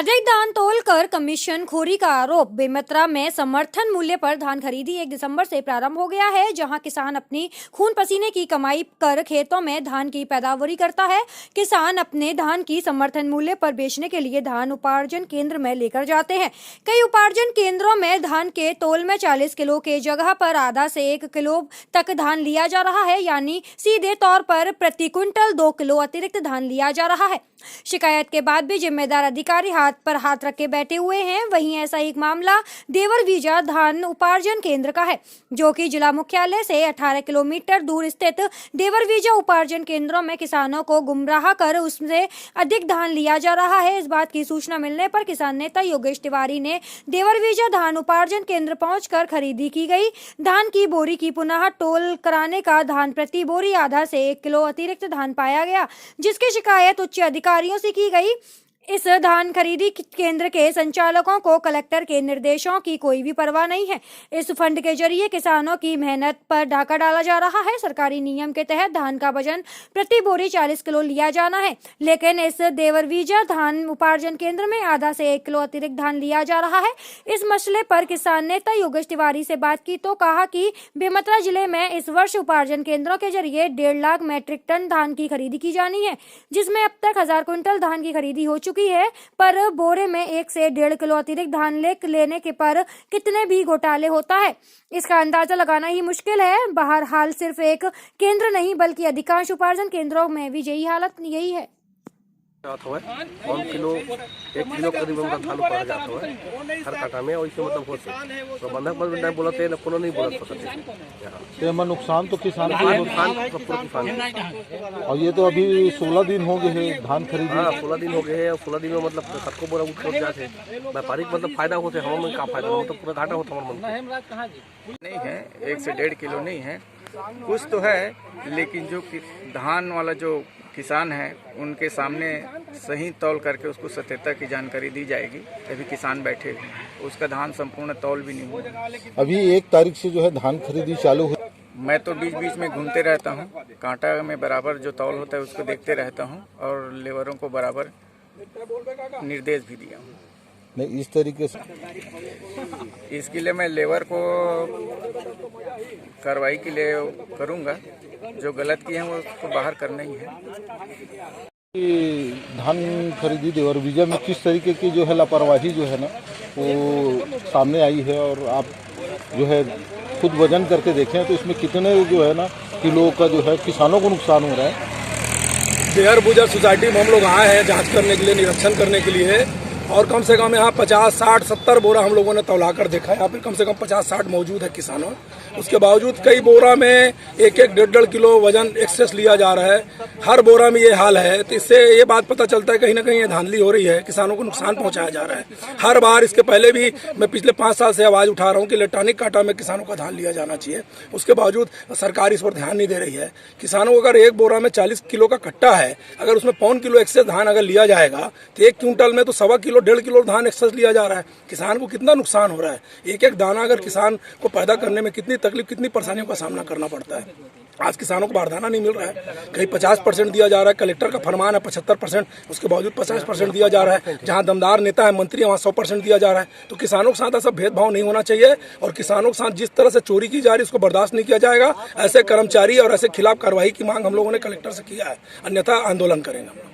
अधिक धान तोलकर कमीशन खोरी का आरोप। बेमेतरा में समर्थन मूल्य पर धान खरीदी 1 दिसंबर से प्रारंभ हो गया है, जहां किसान अपनी खून पसीने की कमाई कर खेतों में धान की पैदावारी करता है। किसान अपने धान की समर्थन मूल्य पर बेचने के लिए धान उपार्जन केंद्र में लेकर जाते हैं। कई उपार्जन केंद्रों में धान के तौल में 40 किलो के जगह पर आधा से 1 किलो तक धान लिया जा रहा है, यानी सीधे तौर पर प्रति क्विंटल 2 किलो अतिरिक्त धान लिया जा रहा है। शिकायत के बाद भी जिम्मेदार अधिकारी हाथ पर हाथ रख के बैठे हुए हैं। वहीं ऐसा एक मामला देवरवीजा धान उपार्जन केंद्र का है, जो कि जिला मुख्यालय से 18 किलोमीटर दूर स्थित देवरवीजा उपार्जन केंद्रों में किसानों को गुमराह कर उससे अधिक धान लिया जा रहा है। इस बात की सूचना मिलने पर किसान नेता योगेश तिवारी ने देवरवीजा धान उपार्जन केंद्र पहुंचकर खरीदी की गई धान की बोरी की पुनः तौल कराने का धान प्रति बोरी आधा से 1 किलो अतिरिक्त धान पाया गया, जिसकी शिकायत उच्च अधिकारियों से की गई। इस धान खरीदी केंद्र के संचालकों को कलेक्टर के निर्देशों की कोई भी परवाह नहीं है। इस फंड के जरिए किसानों की मेहनत पर डाका डाला जा रहा है। सरकारी नियम के तहत धान का वजन प्रति बोरी 40 किलो लिया जाना है, लेकिन इस देवरवीजा धान उपार्जन केंद्र में आधा से 1 किलो अतिरिक्त धान लिया जा रहा है। इस मसले पर किसान नेता योगेश तिवारी से बात की तो कहा कि बेमेतरा जिले में इस वर्ष उपार्जन केंद्रों के जरिए 1.5 लाख मीट्रिक टन धान की खरीदी की जानी है, जिसमें अब तक 1000 क्विंटल धान की खरीदी हो चुकी है। पर बोरे में 1 से 1.5 किलो अतिरिक्त धान लेने के पर कितने भी घोटाले होता है, इसका अंदाजा लगाना ही मुश्किल है। बहरहाल सिर्फ एक केंद्र नहीं बल्कि अधिकांश उपार्जन केंद्रों में भी यही है। 1 किलो करीब धान पड़ा जाता है हर काटा में, और इससे मतलब हो प्रबंधक नहीं बोलते न कोनो नहीं बोलत सकते। नुकसान तो किसान को नुकसान। और ये तो अभी 16 दिन हो गए हैं धान खरीदी। हाँ, 16 दिन हो गए हैं, और 16 दिन में मतलब सबको बोला उठ जाते व्यापारिक मतलब फायदा होते, हम में का फायदा हो तो पूरा घाटा होता हमारे मन नहीं है। 1 से 1.5 किलो नहीं है, कुछ तो है, लेकिन जो धान वाला जो किसान है उनके सामने सही तौल करके उसको सत्यता की जानकारी दी जाएगी। अभी किसान बैठे उसका धान संपूर्ण तौल भी नहीं हुआ। अभी 1 तारीख से जो है धान खरीदी चालू हुई। मैं तो बीच बीच में घूमते रहता हूँ, कांटा में बराबर जो तौल होता है उसको देखते रहता हूँ, और लेबरों को बराबर निर्देश भी दिया हूँ। नहीं, इस तरीके से इसके लिए मैं लेबर को कार्रवाई के लिए करूँगा, जो गलत किए हैं वो उसको बाहर करना ही है। धान खरीदी देवरवीजा में किस तरीके की जो है लापरवाही जो है ना वो सामने आई है, और आप जो है खुद वजन करके देखें तो इसमें कितने जो है ना किलो का जो है किसानों को नुकसान हो रहा है। देवरवीजा सोसाइटी में हम लोग आए हैं जांच करने के लिए, निरीक्षण करने के लिए, और कम से कम यहाँ 50, 60, 70 बोरा हम लोगों ने तौला कर देखा। यहाँ पे कम से कम 50, 60 मौजूद है किसानों। उसके बावजूद कई बोरा में 1-1, 1.5 किलो वजन एक्सेस लिया जा रहा है। हर बोरा में ये हाल है, तो इससे ये बात पता चलता है कहीं ना कहीं ये धांधली हो रही है, किसानों को नुकसान पहुंचाया जा रहा है। हर बार इसके पहले भी मैं पिछले 5 साल से आवाज उठा रहा हूँ कि इलेक्ट्रॉनिक कांटा में किसानों का धान लिया जाना चाहिए। उसके बावजूद सरकार इस पर ध्यान नहीं दे रही है। किसानों को अगर 1 बोरा में 40 किलो का कट्टा है, अगर उसमें 1.25 किलो एक्सेस धान अगर लिया जाएगा तो 1 क्विंटल में तो 1.25 किलो 1.5 किलो धान एक्सेस लिया जा रहा है। किसान को कितना नुकसान हो रहा है। एक दाना अगर किसान को पैदा करने में कितनी तकलीफ, कितनी परेशानियों का सामना करना पड़ता है। आज किसानों को बारदाना नहीं मिल रहा है, कहीं 50% दिया जा रहा है, कलेक्टर का फरमान है 75%, उसके बावजूद 50% दिया जा रहा है। जहां दमदार नेता है, मंत्री, वहां 100% दिया जा रहा है। तो किसानों के साथ ऐसा भेदभाव नहीं होना चाहिए, और किसानों के साथ जिस तरह से चोरी की जा रही है उसको बर्दाश्त नहीं किया जाएगा। ऐसे कर्मचारी और ऐसे खिलाफ कार्रवाई की मांग हम लोगों ने कलेक्टर से किया है, अन्यथा आंदोलन करेंगे।